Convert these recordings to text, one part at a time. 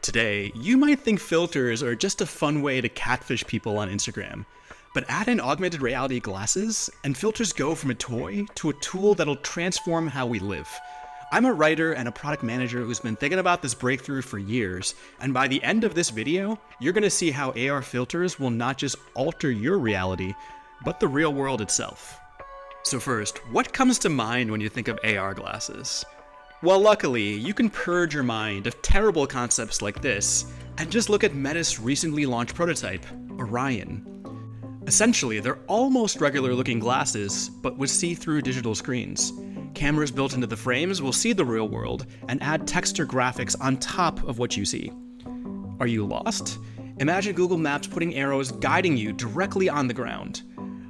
Today, you might think filters are just a fun way to catfish people on Instagram. But add in augmented reality glasses, and filters go from a toy to a tool that'll transform how we live. I'm a writer and a product manager who's been thinking about this breakthrough for years, and by the end of this video, you're gonna see how AR filters will not just alter your reality, but the real world itself. So first, what comes to mind when you think of AR glasses? Well, luckily, you can purge your mind of terrible concepts like this, and just look at Meta's recently launched prototype, Orion. Essentially, they're almost regular-looking glasses, but with see-through digital screens. Cameras built into the frames will see the real world, and add texture graphics on top of what you see. Are you lost? Imagine Google Maps putting arrows guiding you directly on the ground.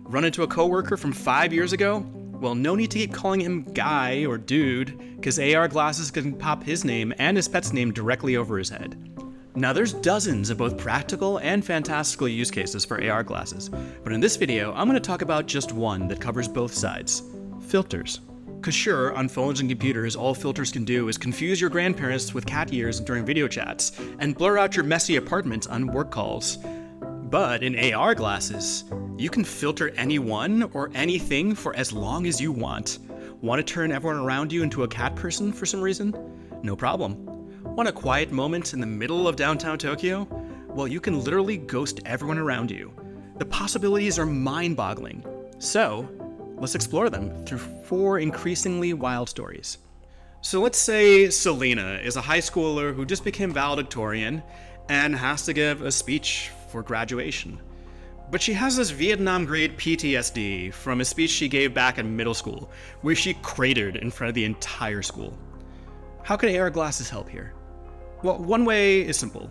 Run into a coworker from 5 years ago? Well, no need to keep calling him guy or dude, because AR glasses can pop his name and his pet's name directly over his head. Now there's dozens of both practical and fantastical use cases for AR glasses, but in this video, I'm going to talk about just one that covers both sides: filters. Cause sure, on phones and computers, all filters can do is confuse your grandparents with cat ears during video chats, and blur out your messy apartment on work calls. But in AR glasses, you can filter anyone or anything for as long as you want. Want to turn everyone around you into a cat person for some reason? No problem. Want a quiet moment in the middle of downtown Tokyo? Well, you can literally ghost everyone around you. The possibilities are mind-boggling. So, let's explore them through 4 increasingly wild stories. So let's say Selena is a high schooler who just became valedictorian and has to give a speech for graduation. But she has this Vietnam-grade PTSD from a speech she gave back in middle school, where she cratered in front of the entire school. How can AR glasses help here? Well, one way is simple.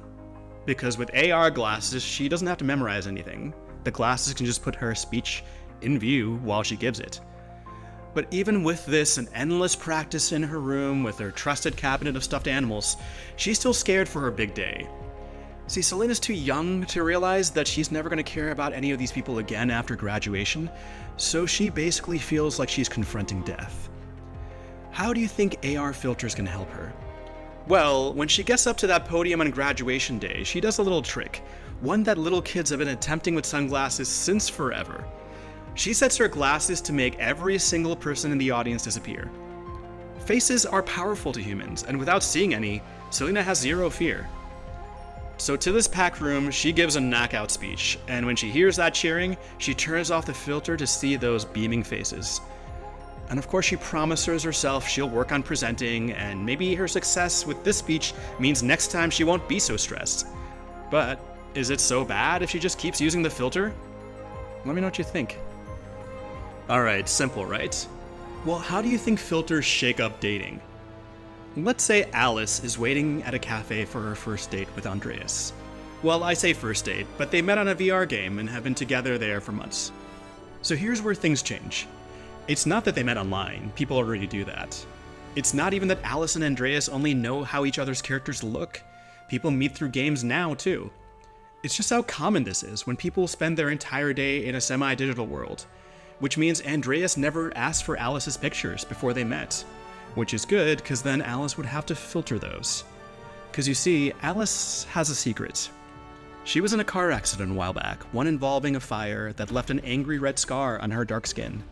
Because with AR glasses, she doesn't have to memorize anything. The glasses can just put her speech in view while she gives it. But even with this and endless practice in her room with her trusted cabinet of stuffed animals, she's still scared for her big day. See, Selena's too young to realize that she's never going to care about any of these people again after graduation, so she basically feels like she's confronting death. How do you think AR filters can help her? Well, when she gets up to that podium on graduation day, she does a little trick, one that little kids have been attempting with sunglasses since forever. She sets her glasses to make every single person in the audience disappear. Faces are powerful to humans, and without seeing any, Selena has zero fear. So to this packed room, she gives a knockout speech, and when she hears that cheering, she turns off the filter to see those beaming faces. And of course she promises herself she'll work on presenting, and maybe her success with this speech means next time she won't be so stressed. But is it so bad if she just keeps using the filter? Let me know what you think. Alright, simple, right? Well, how do you think filters shake up dating? Let's say Alice is waiting at a cafe for her first date with Andreas. Well, I say first date, but they met on a VR game and have been together there for months. So here's where things change. It's not that they met online, people already do that. It's not even that Alice and Andreas only know how each other's characters look. People meet through games now, too. It's just how common this is when people spend their entire day in a semi-digital world. Which means Andreas never asked for Alice's pictures before they met. Which is good, because then Alice would have to filter those. Because you see, Alice has a secret. She was in a car accident a while back, one involving a fire that left an angry red scar on her dark skin.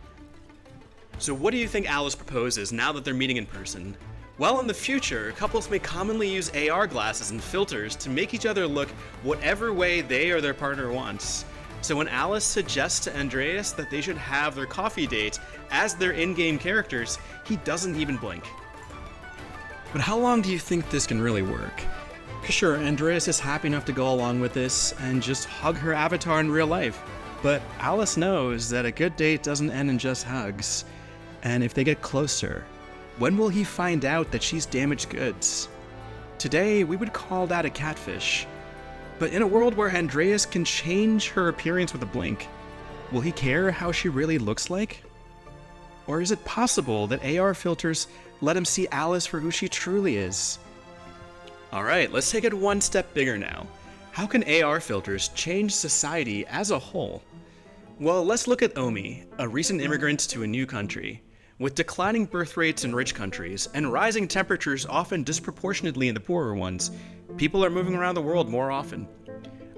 So what do you think Alice proposes now that they're meeting in person? Well, in the future, couples may commonly use AR glasses and filters to make each other look whatever way they or their partner wants. So when Alice suggests to Andreas that they should have their coffee date as their in-game characters, he doesn't even blink. But how long do you think this can really work? Sure, Andreas is happy enough to go along with this and just hug her avatar in real life. But Alice knows that a good date doesn't end in just hugs. And if they get closer, when will he find out that she's damaged goods? Today, we would call that a catfish. But in a world where Andreas can change her appearance with a blink, will he care how she really looks like? Or is it possible that AR filters let him see Alice for who she truly is? Alright, let's take it one step bigger now. How can AR filters change society as a whole? Well, let's look at Omi, a recent immigrant to a new country. With declining birth rates in rich countries and rising temperatures often disproportionately in the poorer ones, People are moving around the world more often.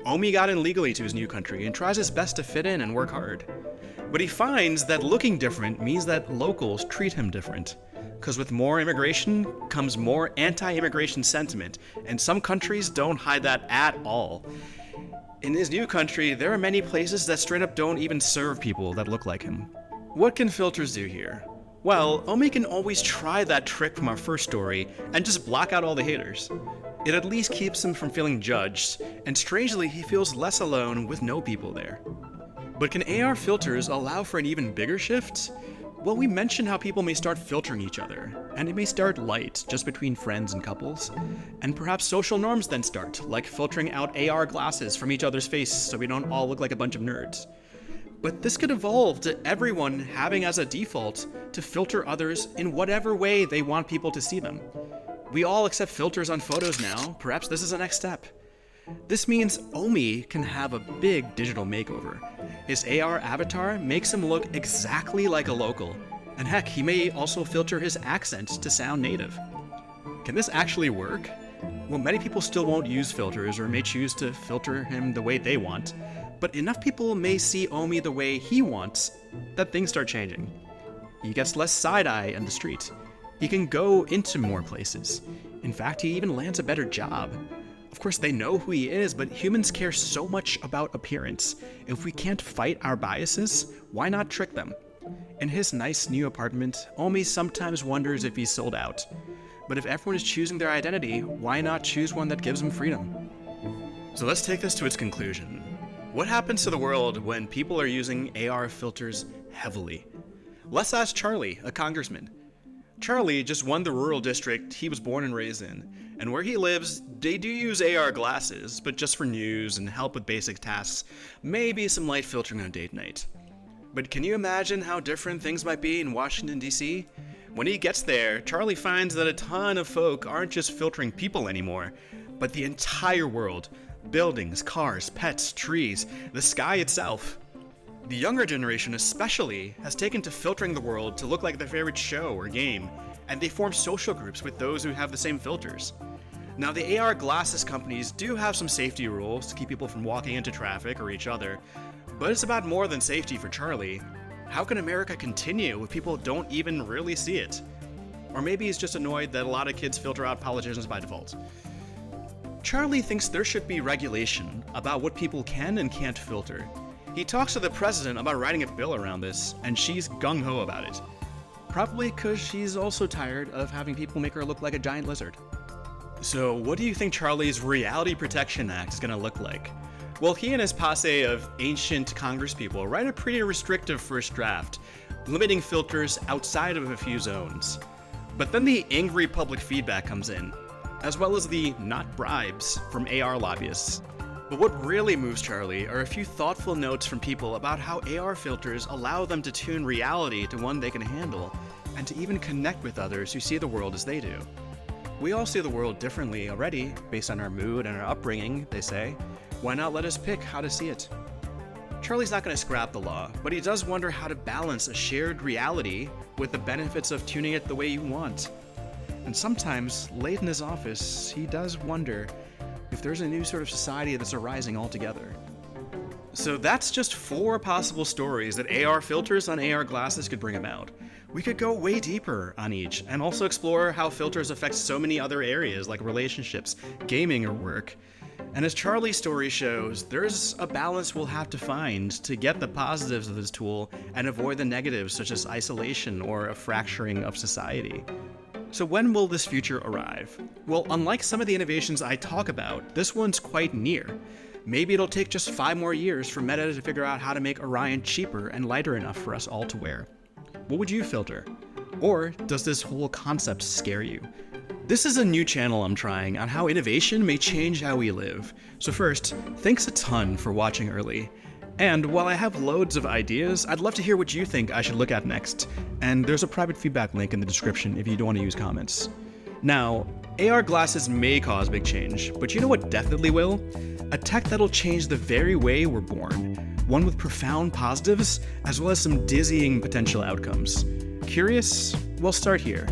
Omi got in legally to his new country and tries his best to fit in and work hard. But he finds that looking different means that locals treat him different. Because with more immigration comes more anti-immigration sentiment, and some countries don't hide that at all. In his new country, there are many places that straight up don't even serve people that look like him. What can filters do here? Well, Omi can always try that trick from our first story and just block out all the haters. It at least keeps him from feeling judged, and strangely, he feels less alone with no people there. But can AR filters allow for an even bigger shift? Well, we mentioned how people may start filtering each other, and it may start light, just between friends and couples. And perhaps social norms then start, like filtering out AR glasses from each other's face so we don't all look like a bunch of nerds. But this could evolve to everyone having as a default to filter others in whatever way they want people to see them. We all accept filters on photos now. Perhaps this is the next step. This means Omi can have a big digital makeover. His AR avatar makes him look exactly like a local. And heck, he may also filter his accent to sound native. Can this actually work? Well, many people still won't use filters or may choose to filter him the way they want. But enough people may see Omi the way he wants that things start changing. He gets less side-eye in the street. He can go into more places. In fact, he even lands a better job. Of course, they know who he is, but humans care so much about appearance. If we can't fight our biases, why not trick them? In his nice new apartment, Omi sometimes wonders if he's sold out. But if everyone is choosing their identity, why not choose one that gives them freedom? So let's take this to its conclusion. What happens to the world when people are using AR filters heavily? Let's ask Charlie, a congressman. Charlie just won the rural district he was born and raised in, and where he lives, they do use AR glasses, but just for news and help with basic tasks, maybe some light filtering on date night. But can you imagine how different things might be in Washington, D.C.? When he gets there, Charlie finds that a ton of folk aren't just filtering people anymore, but the entire world. Buildings, cars, pets, trees, the sky itself. The younger generation especially has taken to filtering the world to look like their favorite show or game, and they form social groups with those who have the same filters. Now, the AR glasses companies do have some safety rules to keep people from walking into traffic or each other, but it's about more than safety for Charlie. How can America continue if people don't even really see it? Or maybe he's just annoyed that a lot of kids filter out politicians by default. Charlie thinks there should be regulation about what people can and can't filter. He talks to the president about writing a bill around this, and she's gung-ho about it. Probably because she's also tired of having people make her look like a giant lizard. So what do you think Charlie's Reality Protection Act is going to look like? Well, he and his posse of ancient congresspeople write a pretty restrictive first draft, limiting filters outside of a few zones. But then the angry public feedback comes in, as well as the not bribes from AR lobbyists. But what really moves Charlie are a few thoughtful notes from people about how AR filters allow them to tune reality to one they can handle, and to even connect with others who see the world as they do. We all see the world differently already, based on our mood and our upbringing, they say. Why not let us pick how to see it? Charlie's not going to scrap the law, but he does wonder how to balance a shared reality with the benefits of tuning it the way you want. And sometimes, late in his office, he does wonder if there's a new sort of society that's arising altogether. So that's just 4 possible stories that AR filters on AR glasses could bring about. We could go way deeper on each, and also explore how filters affect so many other areas like relationships, gaming, or work. And as Charlie's story shows, there's a balance we'll have to find to get the positives of this tool and avoid the negatives such as isolation or a fracturing of society. So when will this future arrive? Well, unlike some of the innovations I talk about, this one's quite near. Maybe it'll take just 5 more years for Meta to figure out how to make Orion cheaper and lighter enough for us all to wear. What would you filter? Or does this whole concept scare you? This is a new channel I'm trying on how innovation may change how we live. So first, thanks a ton for watching early. And while I have loads of ideas, I'd love to hear what you think I should look at next. And there's a private feedback link in the description if you don't want to use comments. Now, AR glasses may cause big change, but you know what definitely will? A tech that'll change the very way we're born. One with profound positives, as well as some dizzying potential outcomes. Curious? Well, start here.